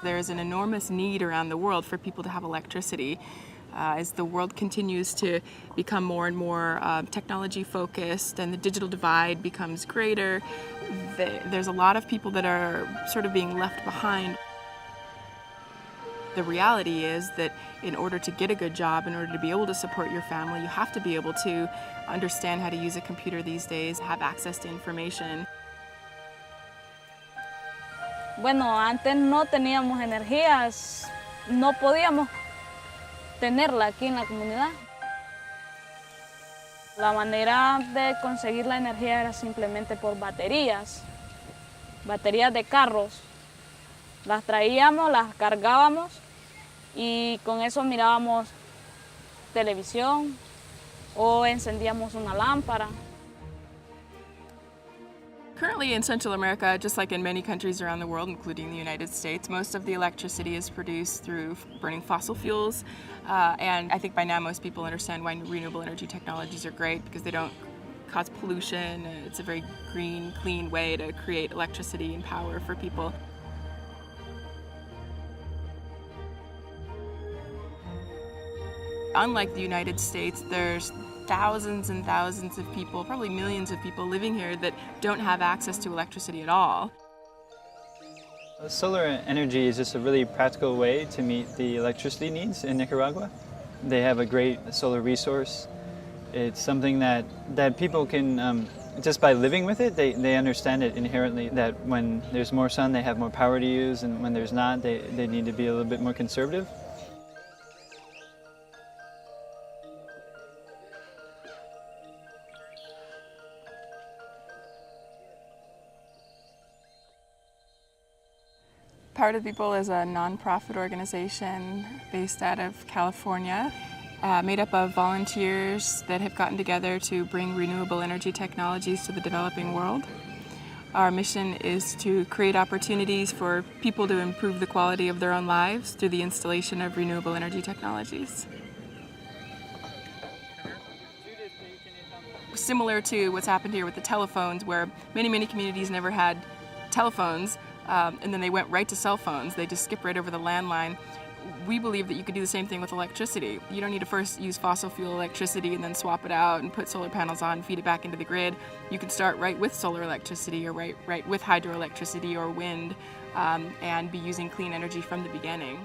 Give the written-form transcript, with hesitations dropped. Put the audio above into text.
There's an enormous need around the world for people to have electricity. As the world continues to become more and more technology focused and the digital divide becomes greater, there's a lot of people that are sort of being left behind. The reality is that in order to get a good job, in order to be able to support your family, you have to be able to understand how to use a computer these days, have access to information. Bueno, antes no teníamos energías, no podíamos tenerla aquí en la comunidad. La manera de conseguir la energía era simplemente por baterías de carros. Las traíamos, las cargábamos y con eso mirábamos televisión o encendíamos una lámpara. Currently in Central America, just like in many countries around the world, including the United States, most of the electricity is produced through burning fossil fuels. And I think by now most people understand why renewable energy technologies are great, because they don't cause pollution. It's a very green, clean way to create electricity and power for people. Unlike the United States, there's thousands and thousands of people, probably millions of people living here that don't have access to electricity at all. Solar energy is just a really practical way to meet the electricity needs in Nicaragua. They have a great solar resource. It's something that people can, just by living with it, they understand it inherently, that when there's more sun, they have more power to use, and when there's not, they need to be a little bit more conservative. Power to the People is a nonprofit organization based out of California, made up of volunteers that have gotten together to bring renewable energy technologies to the developing world. Our mission is to create opportunities for people to improve the quality of their own lives through the installation of renewable energy technologies. Similar to what's happened here with the telephones, where many communities never had telephones, and then they went right to cell phones. They just skipped right over the landline. We believe that you could do the same thing with electricity. You don't need to first use fossil fuel electricity and then swap it out and put solar panels on and feed it back into the grid. You can start right with solar electricity or right with hydroelectricity or wind, and be using clean energy from the beginning.